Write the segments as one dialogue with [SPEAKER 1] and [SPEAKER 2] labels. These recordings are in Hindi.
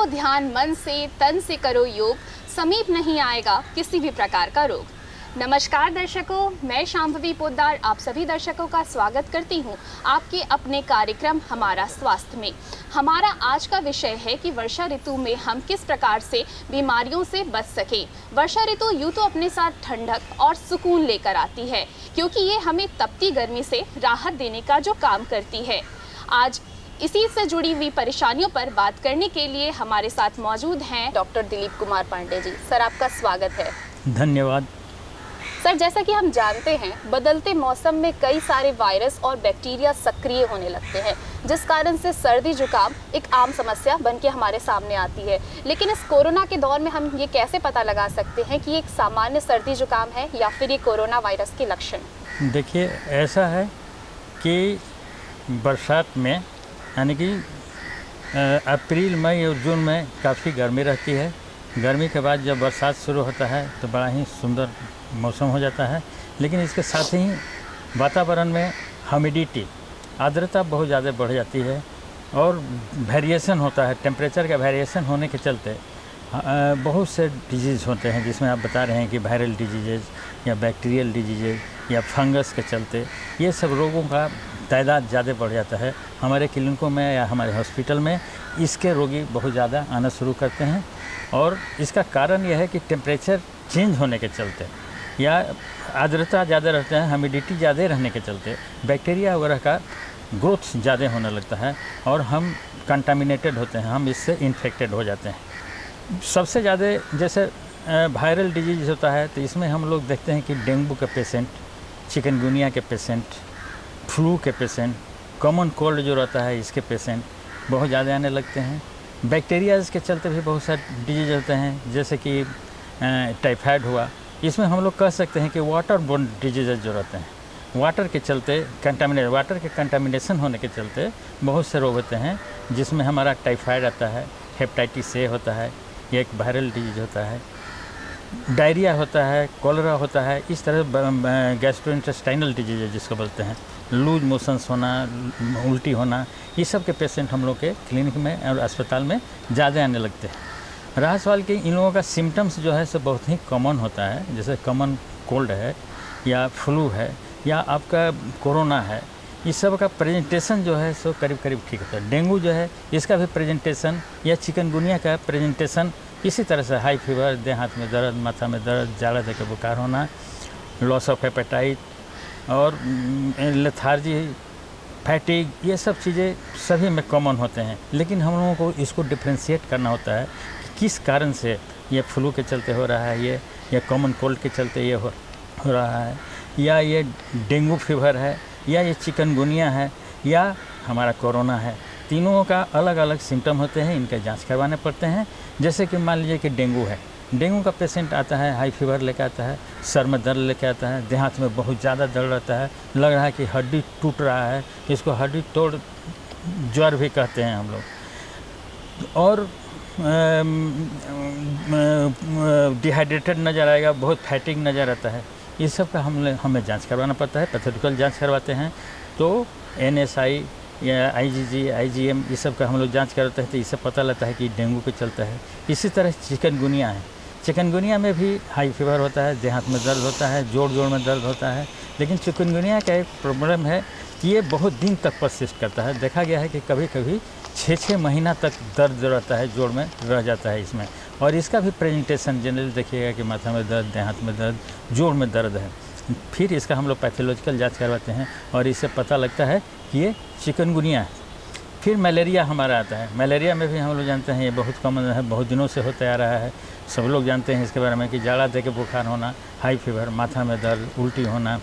[SPEAKER 1] रखो ध्यान मन से, तन से करो योग, समीप नहीं आएगा किसी भी प्रकार का रोग। नमस्कार दर्शकों, मैं शांभवी पोद्दार आप सभी दर्शकों का स्वागत करती हूं आपके अपने कार्यक्रम हमारा स्वास्थ्य में। हमारा आज का विषय है कि वर्षा ऋतु में हम किस प्रकार से बीमारियों से बच सकें। वर्षा ऋतु यूँ तो अपने साथ ठंडक और सुकून लेकर आती है, क्योंकि ये हमें तपती गर्मी से राहत देने का जो काम करती है। आज इसी से जुड़ी हुई परेशानियों पर बात करने के लिए हमारे साथ मौजूद हैं डॉक्टर दिलीप कुमार पांडे जी। सर, आपका स्वागत है।
[SPEAKER 2] धन्यवाद।
[SPEAKER 1] सर, जैसा कि हम जानते हैं, बदलते मौसम में कई सारे वायरस और बैक्टीरिया सक्रिय होने लगते हैं, जिस कारण से सर्दी जुकाम एक आम समस्या बन के हमारे सामने आती है। लेकिन इस कोरोना के दौर में हम ये कैसे पता लगा सकते हैं कि ये एक सामान्य सर्दी जुकाम है या फिर ये कोरोना वायरस के लक्षण?
[SPEAKER 2] देखिए, ऐसा है कि बरसात में यानी कि अप्रैल मई और जून में काफ़ी गर्मी रहती है। गर्मी के बाद जब बरसात शुरू होता है तो बड़ा ही सुंदर मौसम हो जाता है। लेकिन इसके साथ ही वातावरण में ह्यूमिडिटी, आर्द्रता बहुत ज़्यादा बढ़ जाती है और वेरिएशन होता है। टेम्परेचर का वेरिएशन होने के चलते बहुत से डिजीज़ होते हैं, जिसमें आप बता रहे हैं कि वायरल डिजीज़ या बैक्टीरियल डिजीज़ या फंगस के चलते ये सब रोगों का तादाद ज़्यादा बढ़ जाता है। हमारे क्लिनिकों में या हमारे हॉस्पिटल में इसके रोगी बहुत ज़्यादा आना शुरू करते हैं। और इसका कारण यह है कि टेम्परेचर चेंज होने के चलते या आर्द्रता ज़्यादा रहते हैं, ह्यूमिडिटी ज़्यादा रहने के चलते बैक्टीरिया वगैरह का ग्रोथ ज़्यादा होने लगता है और हम कंटामिनेटेड होते हैं, हम इससे इन्फेक्टेड हो जाते हैं। सबसे ज़्यादा जैसे वायरल डिजीज़ होता है तो इसमें हम लोग देखते हैं कि डेंगू के पेशेंट, चिकनगुनिया के पेशेंट, फ्लू के पेशेंट, कॉमन कोल्ड जो रहता है इसके पेशेंट बहुत ज़्यादा आने लगते हैं। बैक्टीरियाज़ के चलते भी बहुत सारे डिजीज़ होते हैं, जैसे कि टाइफाइड हुआ। इसमें हम लोग कह सकते हैं कि वाटर बोर्न डिजीज़ जो रहते हैं, वाटर के चलते वाटर के कंटामिनेशन होने के चलते बहुत से रोग होते हैं, जिसमें हमारा टाइफाइड आता है, हेपेटाइटिस ए होता है, ये एक वायरल डिजीज़ होता है, डायरिया होता है, कॉलरा होता है। इस तरह गैस्ट्रोइंटेस्टाइनल डिजीज़ जिसको बोलते हैं, लूज मोशंस होना, उल्टी होना, ये सब के पेशेंट हम लोग के क्लिनिक में और अस्पताल में ज़्यादा आने लगते हैं। रहा सवाल कि इन लोगों का सिम्टम्स जो है सो बहुत ही कॉमन होता है, जैसे कॉमन कोल्ड है या फ्लू है या आपका कोरोना है, इस सब का प्रेजेंटेशन जो है सो करीब करीब ठीक होता है। डेंगू जो है इसका भी प्रेजेंटेशन या चिकनगुनिया का प्रेजेंटेशन इसी तरह से हाई फीवर, देह हाथ में दर्द, माथा में दर्द, जाड़ा देकर बुखार होना, लॉस ऑफ एपेटाइट और लेथार्जी, फैटिग, ये सब चीज़ें सभी में कॉमन होते हैं। लेकिन हम लोगों को इसको डिफ्रेंशिएट करना होता है कि किस कारण से ये फ्लू के चलते हो रहा है, ये या कॉमन कोल्ड के चलते ये हो रहा है, या ये डेंगू फीवर है, या ये चिकनगुनिया है, या हमारा कोरोना है। तीनों का अलग अलग सिम्टम होते हैं, इनका जांच करवाने पड़ते हैं। जैसे कि मान लीजिए कि डेंगू है, डेंगू का पेशेंट आता है, हाई फीवर लेकर आता है, सर में दर्द लेकर आता है, देह हाथ में बहुत ज़्यादा दर्द रहता है, लग रहा है कि हड्डी टूट रहा है, इसको हड्डी तोड़ ज्वर भी कहते हैं हम लोग। और डिहाइड्रेटेड नज़र आएगा, बहुत फैटिग नज़र आता है। इस सब का हमें जांच करवाना पड़ता है। पैथोलॉजिकल जांच करवाते हैं तो NSI या IgG, IgM, ये सब का हम लोग जांच करते हैं, तो इससे पता लगता है कि डेंगू पे चलता है। इसी तरह चिकनगुनिया है, चिकनगुनिया में भी हाई फीवर होता है, देह हाथ में दर्द होता है, जोड़ में दर्द होता है। लेकिन चिकनगुनिया का एक प्रॉब्लम है कि ये बहुत दिन तक परसिस्ट करता है। देखा गया है कि कभी कभी 6 महीना तक दर्द जो रहता है जोड़ में रह जाता है इसमें। और इसका भी प्रेजेंटेशन जनरली देखिएगा कि माथा में दर्द, देह हाथ में दर्द, जोड़ में दर्द है। फिर इसका हम लोग पैथोलॉजिकल जांच करवाते हैं और इससे पता लगता है कि ये चिकनगुनिया है। फिर मलेरिया हमारा आता है। मलेरिया में भी हम लोग जानते हैं ये बहुत कॉमन है, बहुत दिनों से होता आ रहा है। सब लोग जानते हैं इसके बारे में कि जाड़ा दे के बुखार होना, हाई फीवर, माथा में दर्द, उल्टी होना,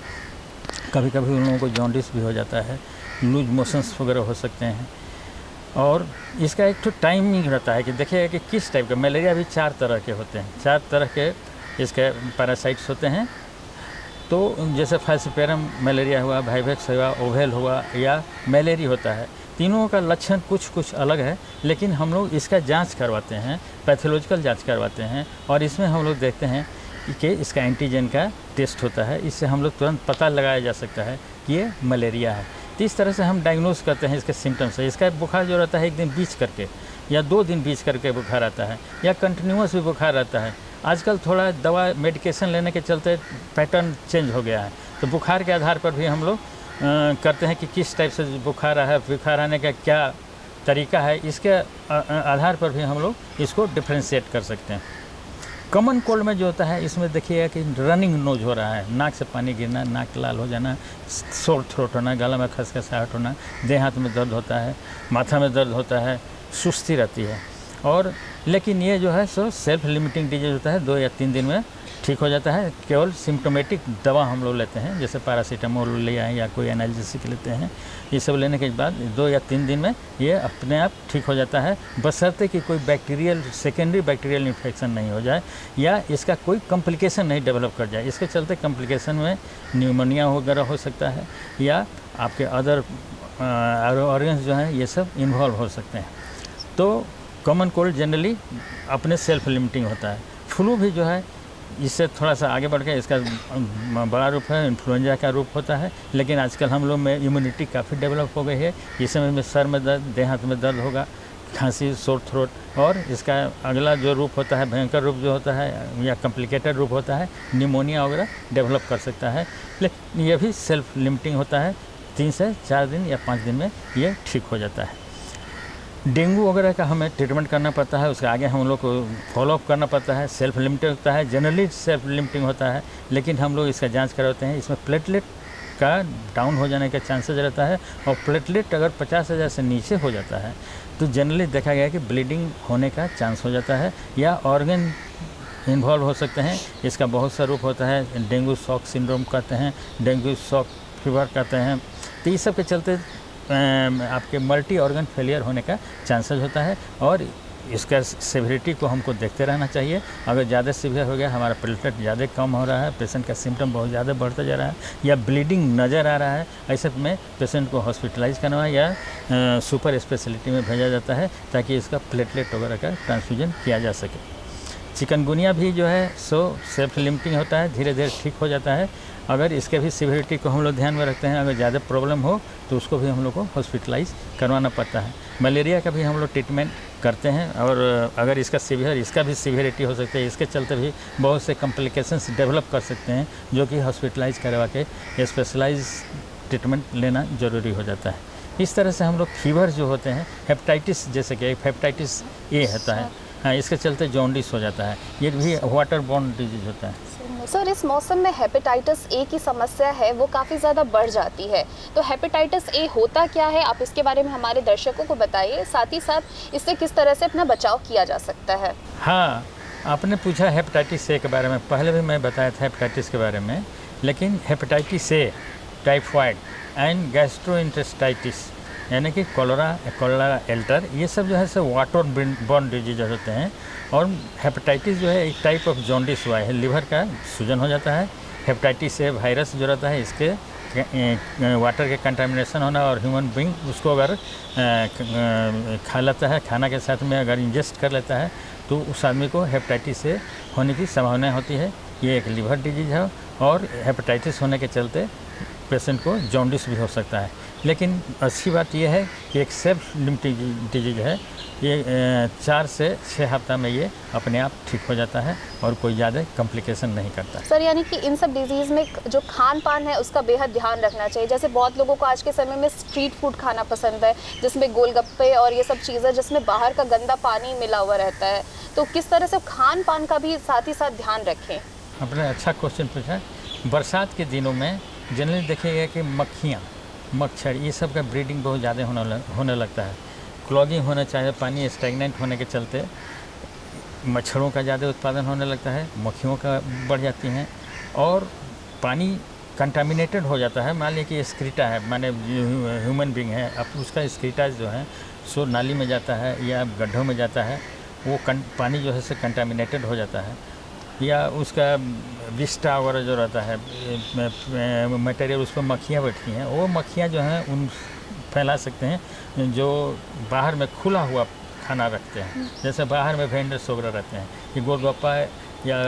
[SPEAKER 2] कभी कभी उन लोगों को जॉन्डिस भी हो जाता है, लूज मोशंस वगैरह हो सकते हैं। और इसका एक तो टाइमिंग रहता है कि देखिएगा कि किस टाइप का। मलेरिया भी 4 तरह के होते हैं, 4 तरह के इसके पैरासाइट्स होते हैं। तो जैसे फाल्सिपेरम मलेरिया हुआ, वाइवेक्स हुआ, ओवेल हुआ या मैलेरी होता है। तीनों का लक्षण कुछ अलग है, लेकिन हम लोग इसका जांच करवाते हैं, पैथोलॉजिकल जांच करवाते हैं और इसमें हम लोग देखते हैं कि इसका एंटीजन का टेस्ट होता है। इससे हम लोग तुरंत पता लगाया जा सकता है कि ये मलेरिया है। तो इस तरह से हम डायग्नोज करते हैं इसके सिम्टम्स से। इसका बुखार जो रहता है एक दिन बीच करके या 2 दिन बीच करके बुखार आता है, या कंटिन्यूअस भी बुखार रहता है। आजकल थोड़ा दवा मेडिकेशन लेने के चलते पैटर्न चेंज हो गया है, तो बुखार के आधार पर भी हम लोग करते हैं कि किस टाइप से बुखार आया है, बुखार आने का क्या तरीका है, इसके आधार पर भी हम लोग इसको डिफ्रेंशिएट कर सकते हैं। कॉमन कोल्ड में जो होता है, इसमें देखिएगा कि रनिंग नोज हो रहा है, नाक से पानी गिरना, नाक लाल हो जाना, सोर थ्रोट होना, गला में खसखसाहट होना, देह हाथ में दर्द होता है, माथा में दर्द होता है, सुस्ती रहती है। और लेकिन ये जो है सो सेल्फ लिमिटिंग डिजीज होता है, 2 या 3 दिन में ठीक हो जाता है। केवल सिम्टोमेटिक दवा हम लोग लेते हैं, जैसे पैरासीटामोल ले आए या कोई एनाल्जेसिक लेते हैं, ये सब लेने के बाद 2 या 3 दिन में ये अपने आप ठीक हो जाता है, बशर्ते कि कोई बैक्टीरियल सेकेंडरी बैक्टीरियल इन्फेक्शन नहीं हो जाए या इसका कोई कॉम्प्लिकेशन नहीं डेवलप कर जाए। इसके चलते कॉम्प्लिकेशन में न्यूमोनिया वगैरह हो सकता है या आपके अदर ऑर्गन्स जो हैं ये सब इन्वॉल्व हो सकते हैं। तो कॉमन कोल्ड जनरली अपने सेल्फ लिमिटिंग होता है। फ्लू भी जो है इससे थोड़ा सा आगे बढ़ के इसका बड़ा रूप है, इन्फ्लुएंजा का रूप होता है, लेकिन आजकल हम लोग में इम्यूनिटी काफ़ी डेवलप हो गई है। इस समय में सर में दर्द, देह हाथ में दर्द होगा, खांसी, सोर थ्रोट, और इसका अगला जो रूप होता है, भयंकर रूप जो होता है या कॉम्प्लिकेटेड रूप होता है, निमोनिया वगैरह डेवलप कर सकता है। लेकिन ये भी सेल्फ लिमिटिंग होता है, 3 से 4 दिन या 5 दिन में ये ठीक हो जाता है। डेंगू वगैरह का हमें ट्रीटमेंट करना पड़ता है, उसके आगे हम लोग को फॉलोअप करना पड़ता है। सेल्फ लिमिटिंग होता है, जनरली सेल्फ लिमिटिंग होता है, लेकिन हम लोग इसका जांच कराते हैं। इसमें प्लेटलेट का डाउन हो जाने का चांसेस रहता है, और प्लेटलेट अगर 50,000 से नीचे हो जाता है तो जनरली देखा गया है कि ब्लीडिंग होने का चांस हो जाता है या ऑर्गन इन्वॉल्व हो सकते हैं। इसका बहुत सा रूप होता है, डेंगू शॉक सिंड्रोम कहते हैं, डेंगू शॉक फीवर कहते हैं। तो इस सब के चलते आपके मल्टी ऑर्गन फेलियर होने का चांसेस होता है, और इसका सेवरिटी को हमको देखते रहना चाहिए। अगर ज़्यादा सीवियर हो गया, हमारा प्लेटलेट ज़्यादा कम हो रहा है, पेशेंट का सिम्टम बहुत ज़्यादा बढ़ता जा रहा है या ब्लीडिंग नज़र आ रहा है, ऐसे में पेशेंट को हॉस्पिटलाइज करना या सुपर स्पेशलिटी में भेजा जाता है, ताकि इसका प्लेटलेट वगैरह का ट्रांसफ्यूजन किया जा सके। चिकनगुनिया भी जो है सो सेल्फ लिमिटिंग होता है, धीरे धीरे ठीक हो जाता है। अगर इसके भी सीवियरिटी को हम लोग ध्यान में रखते हैं, अगर ज़्यादा प्रॉब्लम हो तो उसको भी हम लोग को हॉस्पिटलाइज करवाना पड़ता है। मलेरिया का भी हम लोग ट्रीटमेंट करते हैं, और अगर इसका भी सीवियरिटी हो सकती है, इसके चलते भी बहुत से कॉम्प्लिकेशंस डेवलप कर सकते हैं, जो कि हॉस्पिटलाइज करवा के स्पेशलाइज ट्रीटमेंट लेना ज़रूरी हो जाता है। इस तरह से हम लोग फीवर जो होते हैं, हेपेटाइटिस जैसे कि हेपेटाइटिस ए होता है, हाँ, इसके चलते जॉन्डिस हो जाता है, ये भी वाटर बॉर्न डिजीज होता है।
[SPEAKER 1] सर, इस मौसम में हेपेटाइटिस ए की समस्या है वो काफ़ी ज़्यादा बढ़ जाती है, तो हेपेटाइटिस ए होता क्या है, आप इसके बारे में हमारे दर्शकों को बताइए, साथ ही साथ इससे किस तरह से अपना बचाव किया जा सकता है।
[SPEAKER 2] हाँ, आपने पूछा हेपेटाइटिस ए के बारे में, पहले भी मैं बताया था हेपेटाइटिस के बारे में, लेकिन हेपेटाइटिस ए, टाइफाइड एंड गैस्ट्रोइंटेस्टाइटिस यानी कि कोलेरा एल्टर, ये सब जो है सो वाटर बॉर्न डिजीज होते हैं। और हेपेटाइटिस जो है एक टाइप ऑफ जॉन्डिस हुआ है, लिवर का सूजन हो जाता है। हेपेटाइटिस ए वायरस जो रहता है, इसके वाटर के कंटामिनेशन होना, और ह्यूमन बींग उसको अगर खा लेता है, खाना के साथ में अगर इंजेस्ट कर लेता है, तो उस आदमी को हेपेटाइटिस ए होने की संभावना होती है। ये एक लिवर डिजीज है, और हेपेटाइटिस होने के चलते पेशेंट को जॉन्डिस भी हो सकता है। लेकिन अच्छी बात यह है कि एक सेल्फ लिमिटिंग डिजीज है, ये 4 से 6 हफ्ता में ये अपने आप ठीक हो जाता है और कोई ज़्यादा कॉम्प्लिकेशन नहीं करता।
[SPEAKER 1] सर, यानी कि इन सब डिजीज़ में जो खान पान है उसका बेहद ध्यान रखना चाहिए। जैसे बहुत लोगों को आज के समय में स्ट्रीट फूड खाना पसंद है, जिसमें गोलगप्पे और ये सब चीज़ें, जिसमें बाहर का गंदा पानी मिला हुआ रहता है, तो किस तरह से खान पान का भी साथ ही साथ ध्यान रखें।
[SPEAKER 2] आपने अच्छा क्वेश्चन पूछा। बरसात के दिनों में जनरली देखिएगा कि मक्खियाँ, मच्छर, ये सब का ब्रीडिंग बहुत ज़्यादा होने लगता है। क्लॉगिंग होना चाहिए, पानी स्टैग्नेंट होने के चलते मच्छरों का ज़्यादा उत्पादन होने लगता है, मक्खियों का बढ़ जाती हैं, और पानी कंटामिनेटेड हो जाता है। मान लीजिए कि स्क्रीटा है, माने ह्यूमन बींग है, अब उसका स्क्रीटा जो है सो नाली में जाता है या गड्ढों में जाता है, वो पानी जो है से कंटामिनेटेड हो जाता है, या उसका विस्टा वगैरह जो रहता है मटेरियल, उस पर मक्खियाँ बैठती हैं, वो मक्खियाँ जो हैं उन फैला सकते हैं जो बाहर में खुला हुआ खाना रखते हैं। जैसे बाहर में वेंडर्स वगैरह रहते हैं, ये गोलगप्पा या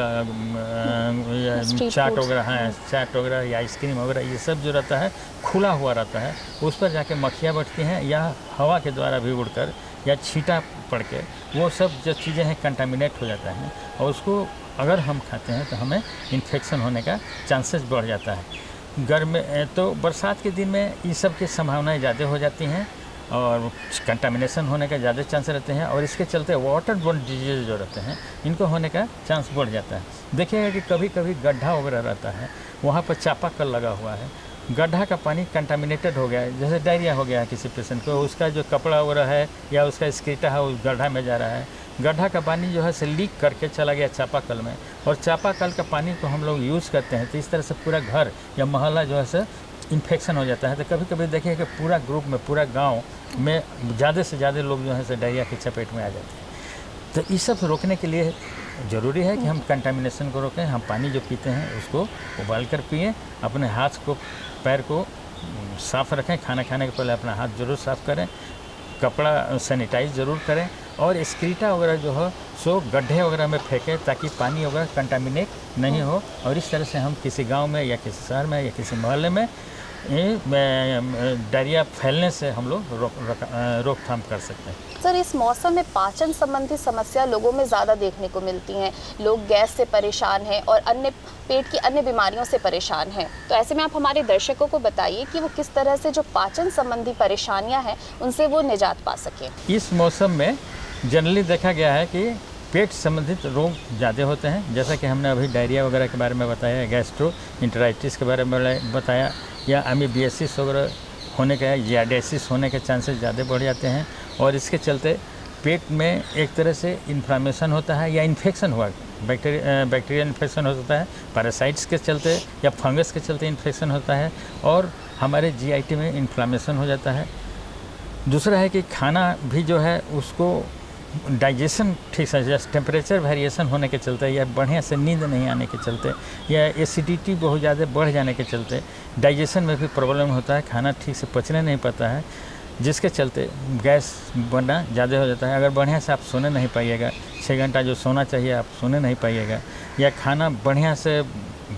[SPEAKER 2] चाट वगैरह हैं, चाट वगैरह या आइसक्रीम वगैरह, ये सब जो रहता है खुला हुआ रहता है, उस पर जाके मक्खियाँ बैठती हैं, या हवा के द्वारा भी उड़कर या छींटा पड़ के वो सब जो चीज़ें हैं कंटामिनेट हो जाता है, और उसको अगर हम खाते हैं तो हमें इन्फेक्शन होने का चांसेस बढ़ जाता है। गर्म तो बरसात के दिन में ये सब की संभावनाएं ज़्यादा हो जाती हैं और कंटामिनेशन होने का ज़्यादा चांस रहते हैं, और इसके चलते वाटर बोर्न डिजीज़ जो रहते हैं इनको होने का चांस बढ़ जाता है। देखिएगा कि कभी कभी गड्ढा वगैरह रहता है, वहाँ पर चापाकल लगा हुआ है, गड्ढा का पानी कंटामिनेटेड हो गया है, जैसे डायरिया हो गया है किसी पेशेंट को, उसका जो कपड़ा वगैरह है या उसका स्कीटा है उस गड्ढा में जा रहा है, गड्ढा का पानी जो है से लीक करके चला गया चापाकल में, और चापाकल का पानी को हम लोग यूज़ करते हैं तो इस तरह से पूरा घर या मोहल्ला जो है से इन्फेक्शन हो जाता है। तो कभी कभी देखिए कि पूरा ग्रुप में, पूरा गांव में ज़्यादा से ज़्यादा लोग जो है से डायरिया की चपेट में आ जाते हैं। तो इस सब रोकने के लिए ज़रूरी है कि हम कंटामिनेशन को रोकें। हम पानी जो पीते हैं उसको उबाल कर पिएँ, अपने हाथ को पैर को साफ़ रखें, खाना खाने के पहले अपना हाथ ज़रूर साफ़ करें, कपड़ा सैनिटाइज ज़रूर करें, और स्क्रीटा वगैरह जो हो सो गड्ढे वगैरह में फेंकें ताकि पानी वगैरह कंटामिनेट नहीं हो, और इस तरह से हम किसी गांव में या किसी शहर में या किसी मोहल्ले में डायरिया फैलने से हम लोग रोकथाम कर सकते हैं।
[SPEAKER 1] सर, इस मौसम में पाचन संबंधी समस्या लोगों में ज़्यादा देखने को मिलती हैं। लोग गैस से परेशान हैं और अन्य पेट की अन्य बीमारियों से परेशान हैं। तो ऐसे में आप हमारे दर्शकों को बताइए कि वो किस तरह से जो पाचन संबंधी परेशानियां हैं उनसे वो निजात पा सकें।
[SPEAKER 2] इस मौसम में जनरली देखा गया है कि पेट संबंधित रोग ज़्यादा होते हैं, जैसा कि हमने अभी डायरिया वगैरह के बारे में बताया, गैस्ट्रोइंटेराइटिस के बारे में बताया, या अमीबियासिस वगैरह होने का, यार्डियासिस होने के चांसेस ज़्यादा बढ़ जाते हैं, और इसके चलते पेट में एक तरह से इन्फ्लामेशन होता है या इन्फेक्शन हुआ, बैक्टीरियल इन्फेक्शन हो सकता है, पैरासाइट्स के चलते या फंगस के चलते इन्फेक्शन होता है, और हमारे जीआईटी में इन्फ्लामेशन हो जाता है। दूसरा है कि खाना भी जो है उसको डाइजेशन ठीक से, जैसे टेम्परेचर वेरिएशन होने के चलते, या बढ़िया से नींद नहीं आने के चलते, या एसिडिटी बहुत ज़्यादा बढ़ जाने के चलते डाइजेशन में भी प्रॉब्लम होता है, खाना ठीक से पचने नहीं पाता है, जिसके चलते गैस बनना ज़्यादा हो जाता है। अगर बढ़िया से आप सोने नहीं पाइएगा, 6 घंटा जो सोना चाहिए आप सोने नहीं पाइएगा, या खाना बढ़िया से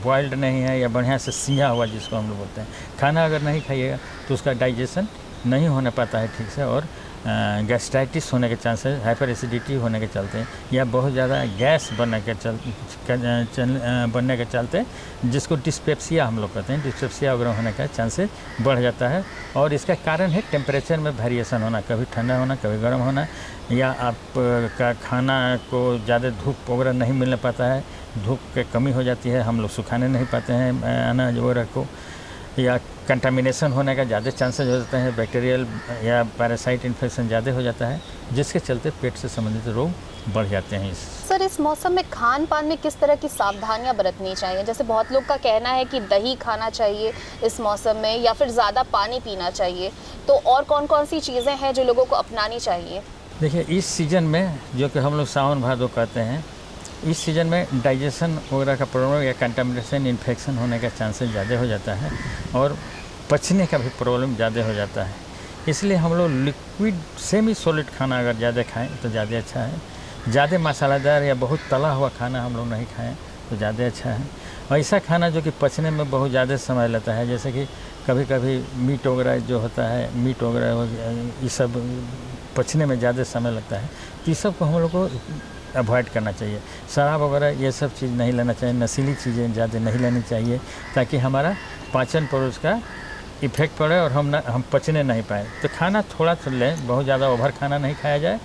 [SPEAKER 2] बॉइल्ड नहीं है या बढ़िया से सिंहा हुआ जिसको हम लोग बोलते हैं, खाना अगर नहीं खाइएगा तो उसका डाइजेशन नहीं होने पाता है ठीक से, और गैस्ट्राइटिस होने के चांसेस, हाइपर एसिडिटी होने के चलते, या बहुत ज़्यादा गैस बनने के चलते जिसको डिस्पेप्सिया हम लोग कहते हैं, डिस्पेप्सिया वगैरह होने का चांसेस बढ़ जाता है। और इसका कारण है टेम्परेचर में वेरिएशन होना, कभी ठंडा होना, कभी गर्म होना, या आपका खाना को ज़्यादा धूप वगैरह नहीं मिलने पाता है, धूप की कमी हो जाती है, हम लोग सुखाने नहीं पाते हैं अनाज वगैरह को, या कंटामिनेशन होने का ज़्यादा चांसेस हो जाते हैं, बैक्टीरियल या पैरासाइट इन्फेक्शन ज़्यादा हो जाता है, जिसके चलते पेट से संबंधित रोग बढ़ जाते हैं।
[SPEAKER 1] सर, इस मौसम में खान पान में किस तरह की सावधानियां बरतनी चाहिए? जैसे बहुत लोग का कहना है कि दही खाना चाहिए इस मौसम में, या फिर ज़्यादा पानी पीना चाहिए, तो और कौन कौन सी चीज़ें हैं जो लोगों को अपनानी चाहिए?
[SPEAKER 2] देखिए, इस सीज़न में जो कि हम लोग सावन भादो कहते हैं, इस सीज़न में डाइजेशन वगैरह का प्रॉब्लम या कंटामिनेशन इन्फेक्शन होने का चांसेस ज़्यादा हो जाता है, और पचने का भी प्रॉब्लम ज़्यादा हो जाता है। इसलिए हम लोग लिक्विड सेमी सॉलिड खाना अगर ज़्यादा खाएं तो ज़्यादा अच्छा है। ज़्यादा मसालेदार या बहुत तला हुआ खाना हम लोग नहीं खाएं तो ज़्यादा अच्छा है। और ऐसा खाना जो कि पचने में बहुत ज़्यादा समय लेता है, जैसे कि कभी कभी मीट वगैरह जो होता है, मीट वगैरह ये सब पचने में ज़्यादा समय लगता है, तो ये सब को हम लोग को अवॉइड करना चाहिए। शराब वगैरह ये सब चीज़ नहीं लेना चाहिए, नशीली चीज़ें ज़्यादा नहीं लेनी चाहिए, ताकि हमारा पाचन पर उसका इफेक्ट पड़े और हम पचने नहीं पाए। तो खाना थोड़ा सा लें, बहुत ज़्यादा ओवर खाना नहीं खाया जाए,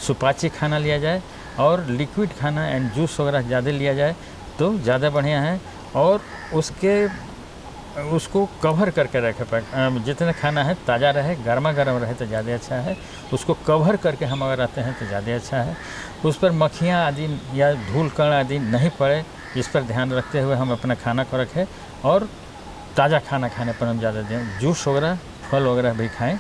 [SPEAKER 2] सुपाच्य खाना लिया जाए, और लिक्विड खाना एंड जूस वगैरह ज़्यादा लिया जाए तो ज़्यादा बढ़िया है। और उसको कवर करके रखें, जितना खाना है ताज़ा रहे, गर्मा गर्म रहे तो ज़्यादा अच्छा है। उसको कवर करके हम अगर आते हैं तो ज़्यादा अच्छा है। उस पर मक्खियाँ आदि या धूल कण आदि नहीं पड़े, इस पर ध्यान रखते हुए हम अपना खाना को रखें, और ताज़ा खाना खाने पर हम ज़्यादा दें, जूस वगैरह फल वगैरह भी खाएं,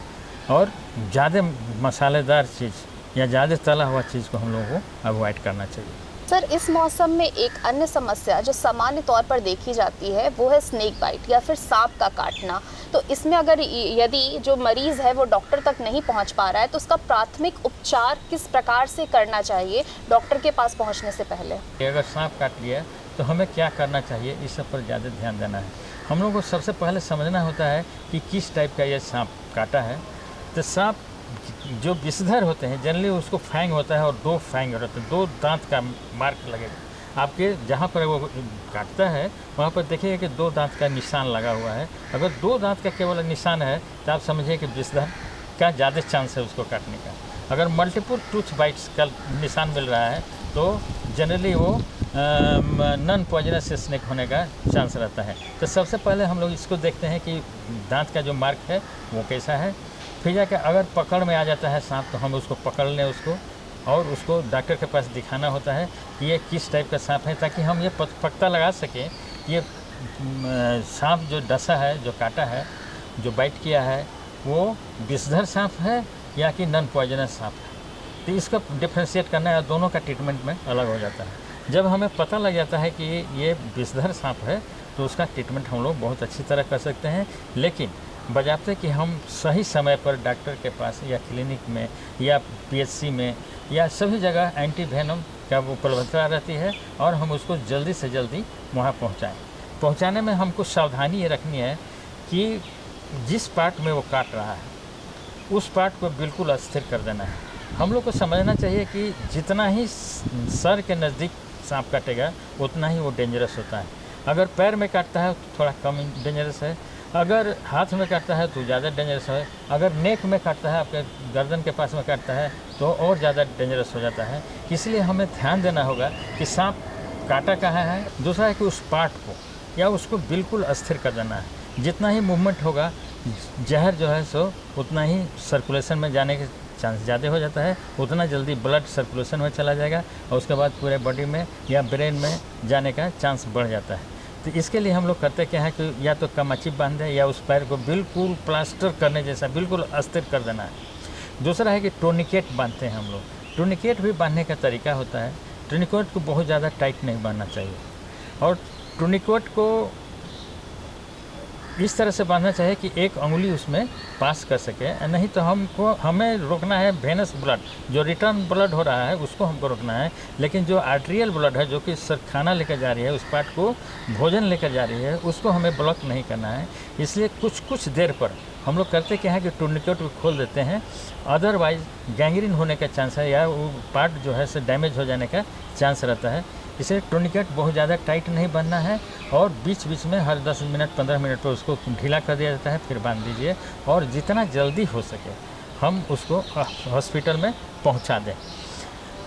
[SPEAKER 2] और ज़्यादा मसालेदार चीज़ या ज़्यादा तला हुआ चीज़ को हम लोगों को अवॉइड करना चाहिए।
[SPEAKER 1] सर, इस मौसम में एक अन्य समस्या जो सामान्य तौर पर देखी जाती है वो है स्नेक बाइट या फिर सांप का काटना। तो इसमें अगर यदि जो मरीज़ है वो डॉक्टर तक नहीं पहुंच पा रहा है तो उसका प्राथमिक उपचार किस प्रकार से करना चाहिए डॉक्टर के पास पहुंचने से पहले?
[SPEAKER 2] अगर सांप काट लिया तो हमें क्या करना चाहिए, इस सब पर ज़्यादा ध्यान देना है। हम लोग को सबसे पहले समझना होता है कि किस टाइप का ये सांप काटा है। तो सांप जो विषधर होते हैं जनरली उसको फैंग होता है और 2 फैंग होते हैं, 2 दांत का मार्क लगेगा आपके जहाँ पर वो काटता है वहाँ पर देखिएगा कि 2 दांत का निशान लगा हुआ है। अगर 2 दांत का केवल निशान है तो आप समझिए कि विषधर का ज़्यादा चांस है उसको काटने का। अगर मल्टीपल टूथ बाइट्स का निशान मिल रहा है तो जनरली वो नॉन पॉइजनस स्नेक होने का चांस रहता है। तो सबसे पहले हम लोग इसको देखते हैं कि दांत का जो मार्क है वो कैसा है। फिर जाकर अगर पकड़ में आ जाता है सांप तो हम उसको पकड़ लें उसको और उसको डॉक्टर के पास दिखाना होता है कि ये किस टाइप का सांप है, ताकि हम ये पता लगा सकें ये सांप जो डसा है, जो काटा है, जो बाइट किया है वो विषधर सांप है या कि नॉन पॉइजनस सांप है। तो इसका डिफ्रेंशिएट करना है, दोनों का ट्रीटमेंट में अलग हो जाता है। जब हमें पता लग जाता है कि ये विषधर सांप है तो उसका ट्रीटमेंट हम लोग बहुत अच्छी तरह कर सकते हैं, लेकिन बजाते कि हम सही समय पर डॉक्टर के पास या क्लिनिक में या पीएचसी में या सभी जगह एंटी वेनम का उपलब्धता रहती है और हम उसको जल्दी से जल्दी वहाँ पहुँचाने में हमको सावधानी ये रखनी है कि जिस पार्ट में वो काट रहा है उस पार्ट को बिल्कुल अस्थिर कर देना है। हम लोग को समझना चाहिए कि जितना ही सर के नज़दीक सांप काटेगा उतना ही वो डेंजरस होता है। अगर पैर में काटता है तो थोड़ा कम डेंजरस है, अगर हाथ में काटता है तो ज़्यादा डेंजरस है, अगर नेक में काटता है, आपके गर्दन के पास में काटता है तो और ज़्यादा डेंजरस हो जाता है। इसलिए हमें ध्यान देना होगा कि सांप काटा कहाँ है। दूसरा है कि उस पार्ट को या उसको बिल्कुल अस्थिर कर देना है। जितना ही मूवमेंट होगा जहर जो है सो उतना ही सर्कुलेशन में जाने के चांस ज़्यादा हो जाता है, उतना जल्दी ब्लड सर्कुलेशन में चला जाएगा और उसके बाद पूरे बॉडी में या ब्रेन में जाने का चांस बढ़ जाता है। तो इसके लिए हम लोग करते क्या है कि या तो कमाची बांध दें या उस पैर को बिल्कुल प्लास्टर करने जैसा बिल्कुल अस्थिर कर देना है। दूसरा है कि टोर्निकेट बांधते हैं हम लोग। टोर्निकेट भी बांधने का तरीका होता है। टोर्निकेट को बहुत ज़्यादा टाइट नहीं बांधना चाहिए और टोर्निकेट को इस तरह से बांधना चाहिए कि एक उंगली उसमें पास कर सके, नहीं तो हमें रोकना है वेनस ब्लड, जो रिटर्न ब्लड हो रहा है उसको हमको रोकना है। लेकिन जो आर्टेरियल ब्लड है जो कि सर खाना लेकर जा रही है, उस पार्ट को भोजन लेकर जा रही है, उसको हमें ब्लॉक नहीं करना है। इसलिए कुछ देर पर हम लोग करते क्या है कि टूर्निकेट को खोल देते हैं, अदरवाइज गैंग्रीन होने का चांस है या वो पार्ट जो है से डैमेज हो जाने का चांस रहता है। इसलिए टूर्निकेट बहुत ज़्यादा टाइट नहीं बांधना है और बीच बीच में हर 10 मिनट 15 मिनट पर उसको ढीला कर दिया जाता है, फिर बांध दीजिए और जितना जल्दी हो सके हम उसको हॉस्पिटल में पहुंचा दें।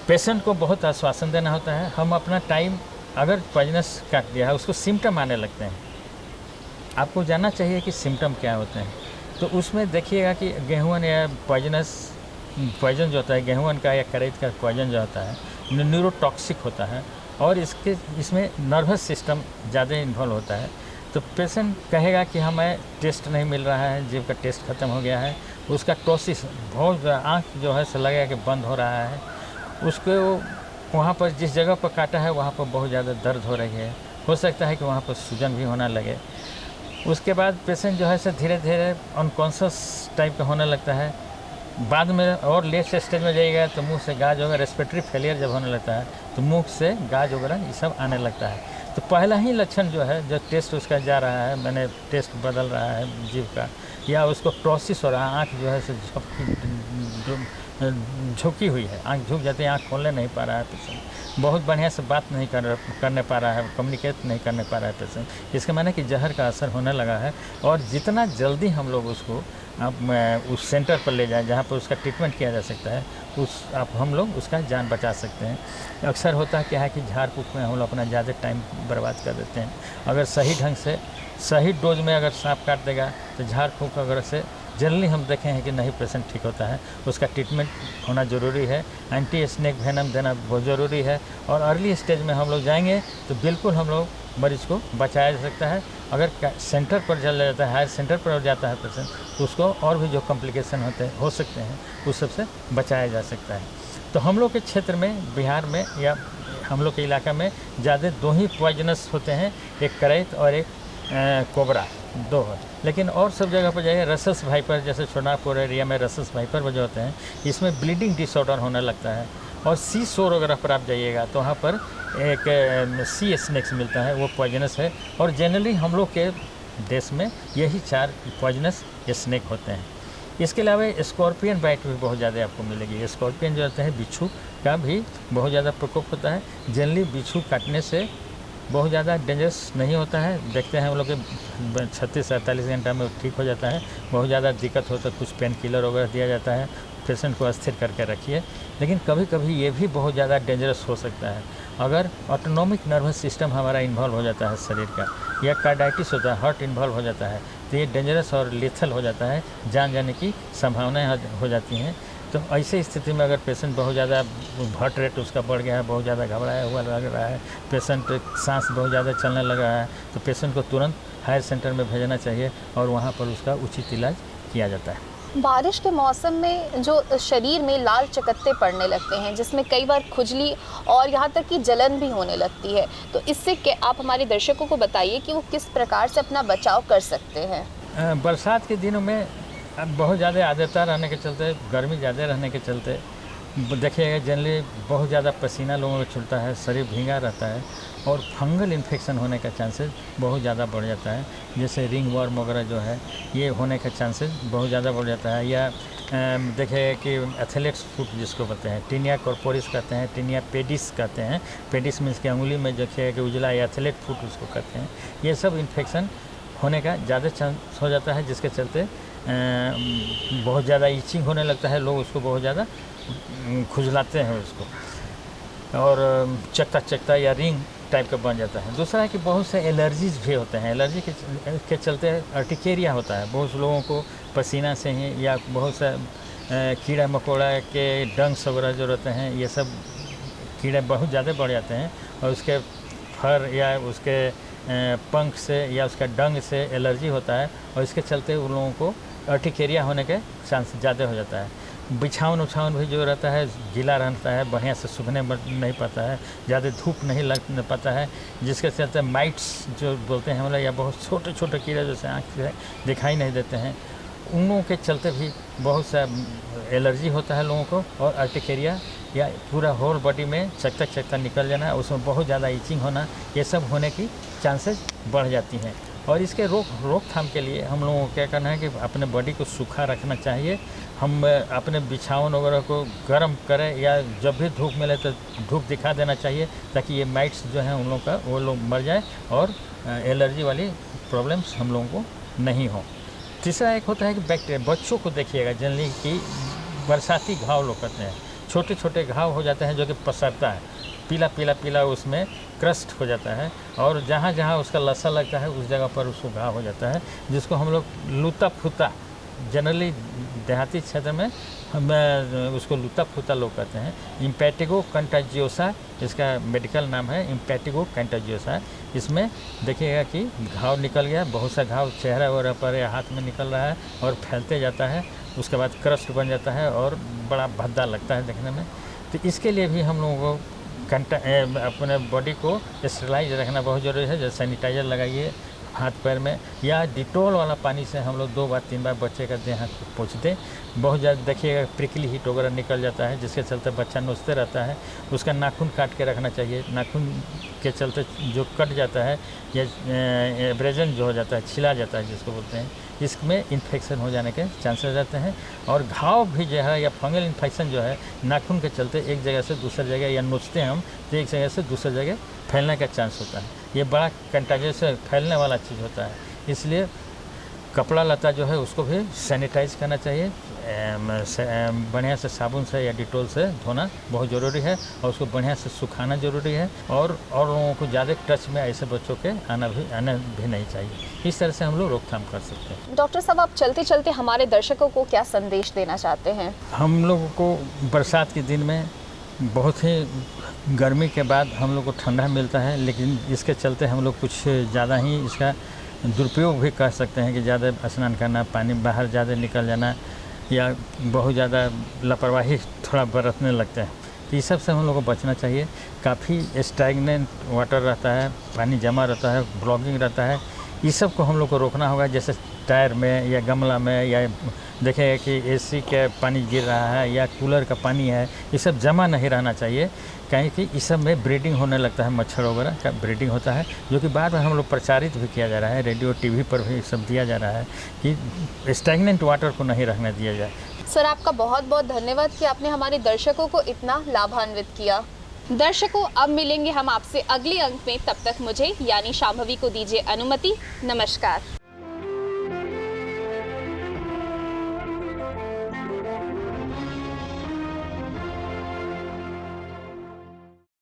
[SPEAKER 2] पेशेंट को बहुत आश्वासन देना होता है। हम अपना टाइम अगर पॉइजनस काट दिया है उसको सिम्टम आने लगते हैं, आपको जानना चाहिए कि सिम्टम क्या होते हैं। तो उसमें देखिएगा कि गेहूं या पॉइजन जो होता है गेहूं का या करैत का पॉइजन जो होता है न्यूरोटॉक्सिक होता है और इसमें नर्वस सिस्टम ज़्यादा इन्वॉल्व होता है। तो पेशेंट कहेगा कि हमें टेस्ट नहीं मिल रहा है, जीभ का टेस्ट ख़त्म हो गया है, उसका टोसिस बहुत आँख जो है से लगेगा कि बंद हो रहा है, उसको वहाँ पर जिस जगह पर काटा है वहाँ पर बहुत ज़्यादा दर्द हो रही है, हो सकता है कि वहाँ पर सूजन भी होना लगे। उसके बाद पेशेंट जो है से धीरे धीरे अनकॉन्शियस टाइप का होने लगता है। बाद में और लेट स्टेज में जाइएगा तो मुंह से गाज वगैरह, रेस्पिरेटरी फेलियर जब होने लगता है तो मुंह से गाज वगैरह ये सब आने लगता है। तो पहला ही लक्षण जो है, जो टेस्ट उसका जा रहा है, मैंने टेस्ट बदल रहा है जीभ का, या उसको टॉसिस हो रहा है, आँख जो है से झुकी हुई है, आँख झुक जाती है, आँख खोलने नहीं पा रहा है पेशेंट, बहुत बढ़िया से बात नहीं करने पा रहा है, कम्युनिकेट नहीं करने पा रहा है पेशेंट, इसका माने कि जहर का असर होने लगा है। और जितना जल्दी हम लोग उसको उस सेंटर पर ले जाएं जहाँ पर उसका ट्रीटमेंट किया जा सकता है, हम लोग उसका जान बचा सकते हैं। अक्सर होता क्या है कि झाड़ फूँक में हम लोग अपना ज़्यादा टाइम बर्बाद कर देते हैं। अगर सही ढंग से सही डोज में अगर सांप काट देगा तो झाड़ फूँक अगर से जनरली हम देखे हैं कि नहीं पेशेंट ठीक होता है, उसका ट्रीटमेंट होना ज़रूरी है, एंटी स्नेक वेनम देना बहुत ज़रूरी है। और अर्ली स्टेज में हम लोग जाएंगे तो बिल्कुल हम लोग मरीज़ को बचाया जा सकता है। अगर सेंटर पर चल जाता है, हायर सेंटर पर जाता है पेशेंट, तो उसको और भी जो कॉम्प्लिकेशन हो सकते हैं उस सबसे बचाया जा सकता है। तो हम लोग के क्षेत्र में, बिहार में या हम लोग के इलाका में ज़्यादा 2 ही पॉइजनस होते हैं, एक करैत और एक कोबरा, 2 है। लेकिन और सब जगह पर जाइए, रसस वाइपर जैसे सोनापुर एरिया में रसस वाइपर वजह होते हैं, इसमें ब्लीडिंग डिसऑर्डर होने लगता है। और सी शोर वगैरह पर आप जाइएगा तो वहाँ पर एक सी स्नेक्स मिलता है, वो पॉइजनस है। और जनरली हम लोग के देश में यही 4 पॉइजनस स्नेक होते हैं। इसके अलावा स्कॉर्पियन बाइट भी बहुत ज़्यादा आपको मिलेगी। स्कॉर्पियन जो होता है बिच्छू का भी बहुत ज़्यादा प्रकोप होता है। जनरली बिच्छू काटने से बहुत ज़्यादा डेंजरस नहीं होता है, देखते हैं हम लोग के 36 से 48 घंटा में ठीक हो जाता है। बहुत ज़्यादा दिक्कत हो तो कुछ पेन किलर वगैरह दिया जाता है, पेशेंट को अस्थिर करके रखिए। लेकिन कभी कभी ये भी बहुत ज़्यादा डेंजरस हो सकता है अगर ऑटोनॉमिक नर्वस सिस्टम हमारा इन्वॉल्व हो जाता है शरीर का, या कार्डाइटिस होता है, हार्ट इन्वॉल्व हो जाता है, तो ये डेंजरस और लेथल हो जाता है, जान जाने की संभावनाएं हो जाती हैं। तो ऐसे स्थिति में अगर पेशेंट बहुत ज़्यादा हार्ट रेट उसका बढ़ गया है, बहुत ज़्यादा घबराया हुआ लग रहा है, पेशेंट सांस बहुत ज़्यादा चलने लग रहा है, तो पेशेंट को तुरंत हायर सेंटर में भेजना चाहिए और वहाँ पर उसका उचित इलाज किया जाता है।
[SPEAKER 1] बारिश के मौसम में जो शरीर में लाल चकत्ते पड़ने लगते हैं, जिसमें कई बार खुजली और यहाँ तक कि जलन भी होने लगती है, तो इससे आप हमारे दर्शकों को बताइए कि वो किस प्रकार से अपना बचाव कर सकते हैं।
[SPEAKER 2] बरसात के दिनों में बहुत ज़्यादा आर्द्रता रहने के चलते, गर्मी ज़्यादा रहने के चलते देखिएगा जनरली बहुत ज़्यादा पसीना लोगों को छूटता है, शरीर भीगा रहता है और फंगल इन्फेक्शन होने का चांसेस बहुत ज़्यादा बढ़ जाता है। जैसे रिंग वर्म वगैरह जो है ये होने का चांसेस बहुत ज़्यादा बढ़ जाता है। या देखिएगा कि एथलेट्स फुट जिसको कहते हैं, टीनिया कॉर्पोरिस कहते हैं, टीनिया पेडिस कहते हैं। पेडिस मीन्स की अंगुली में देखिएगा कि उजला, या एथलेट फुट उसको कहते हैं। ये सब इन्फेक्शन होने का ज़्यादा चांस हो जाता है, जिसके चलते बहुत ज़्यादा ईचिंग होने लगता है, लोग उसको बहुत ज़्यादा खुजलाते हैं उसको, और चकता चकता या रिंग टाइप का बन जाता है। दूसरा है कि बहुत से एलर्जीज भी होते हैं, एलर्जी के चलते अर्टिकेरिया होता है बहुत से लोगों को पसीना से ही, या बहुत से कीड़ा मकोड़ा के डंग्स वगैरह जो रहते हैं, ये सब कीड़े बहुत ज़्यादा बढ़ जाते हैं और उसके फर या उसके पंख से या उसका डंग से एलर्जी होता है, और इसके चलते उन लोगों को अर्टिकेरिया होने के चांस ज़्यादा हो जाता है। बिछावन उछावन भी जो रहता है गीला रहता है, बढ़िया से सूखने नहीं पाता है, ज़्यादा धूप नहीं लग पाता है, जिसके चलते माइट्स जो बोलते हैं मतलब, या बहुत छोटे छोटे कीड़े जैसे आँख से दिखाई नहीं देते हैं, उन लोगों के चलते भी बहुत सा एलर्जी होता है लोगों को, और अर्टिकेरिया या पूरा होल बॉडी में चकता चकता निकल जाना, उसमें बहुत ज़्यादा ईचिंग होना, ये सब होने की चांसेस बढ़ जाती हैं। और इसके रोकथाम के लिए हम लोगों को क्या करना है कि अपने बॉडी को सूखा रखना चाहिए। हम अपने बिछावन वगैरह को गर्म करें, या जब भी धूप मिले तो धूप दिखा देना चाहिए, ताकि ये माइट्स जो हैं उन लोगों का वो लोग मर जाए और एलर्जी वाली प्रॉब्लम्स हम लोगों को नहीं हो। तीसरा एक होता है कि बैक्टीरिया, बच्चों को देखिएगा जनरली कि बरसाती घाव लोग कहते हैं, छोटे छोटे घाव हो जाते हैं जो कि पसरता है, पीला पीला पीला उसमें क्रस्ट हो जाता है, और जहाँ जहाँ उसका लसा लगता है उस जगह पर उसको घाव हो जाता है, जिसको हम लोग लूता फूता, जनरली देहाती क्षेत्र में हम उसको लूता फूता लोग कहते हैं। इम्पेटिगो कंटाजियोसा इसका मेडिकल नाम है, इम्पेटिगो कंटाजियोसा। इसमें देखिएगा कि घाव निकल गया, बहुत सा घाव चेहरा वगैरह पर या हाथ में निकल रहा है और फैलते जाता है, उसके बाद क्रस्ट बन जाता है और बड़ा भद्दा लगता है देखने में। तो इसके लिए भी हम लोगों को अपने बॉडी को स्टेरिलाइज रखना बहुत ज़रूरी है। जैसे सैनिटाइज़र लगाइए हाथ पैर में, या डिटोल वाला पानी से हम लोग 2 बार 3 बार बच्चे का देह हाथ पोंछ दें। बहुत ज़्यादा देखिएगा प्रिकली हीट वगैरह निकल जाता है, जिसके चलते बच्चा नोचते रहता है, उसका नाखून काट के रखना चाहिए। नाखून के चलते जो कट जाता है या एब्रेजन जो हो जाता है, छिला जाता है जिसको बोलते हैं, इसमें इन्फेक्शन हो जाने के चांसेस रहते हैं। और घाव भी जो है या फंगल इन्फेक्शन जो है नाखून के चलते एक जगह से दूसरी जगह, या नोचते हैं हम तो एक जगह से दूसरी जगह फैलने का चांस होता है। ये बड़ा कंटाजियस से फैलने वाला चीज़ होता है, इसलिए कपड़ा लता जो है उसको भी सैनिटाइज करना चाहिए, बढ़िया से साबुन से या डिटोल से धोना बहुत ज़रूरी है, और उसको बढ़िया से सुखाना ज़रूरी है। और लोगों को ज़्यादा टच में ऐसे बच्चों के आना भी नहीं चाहिए। इस तरह से हम लोग रोकथाम कर सकते हैं।
[SPEAKER 1] डॉक्टर साहब, आप चलते चलते हमारे दर्शकों को क्या संदेश देना चाहते हैं?
[SPEAKER 2] हम लोगों को बरसात के दिन में बहुत ही गर्मी के बाद हम लोग को ठंडा मिलता है, लेकिन इसके चलते हम लोग कुछ ज़्यादा ही इसका दुरुपयोग भी कर सकते हैं कि ज़्यादा स्नान करना, पानी बाहर ज़्यादा निकल जाना, या बहुत ज़्यादा लापरवाही थोड़ा बरतने लगते हैं। तो इस सब से हम लोग को बचना चाहिए। काफ़ी स्टैगनेंट वाटर रहता है, पानी जमा रहता है, ब्लॉगिंग रहता है, इस सब को हम लोग को रोकना होगा। जैसे टायर में या गमला में, या देखेंगे कि एसी का पानी गिर रहा है या कूलर का पानी है, ये सब जमा नहीं रहना चाहिए। कहीं कि इस सब में ब्रीडिंग होने लगता है, मच्छर वगैरह का ब्रीडिंग होता है, जो कि बार बार हम लोग प्रचारित भी किया जा रहा है, रेडियो टीवी पर भी सब दिया जा रहा है कि स्टैग्नेंट वाटर को नहीं रखने दिया जाए।
[SPEAKER 1] सर, आपका बहुत बहुत धन्यवाद कि आपने हमारे दर्शकों को इतना लाभान्वित किया। दर्शकों, अब मिलेंगे हम आपसे अगले अंक में, तब तक मुझे यानी शांभवी को दीजिए अनुमति। नमस्कार।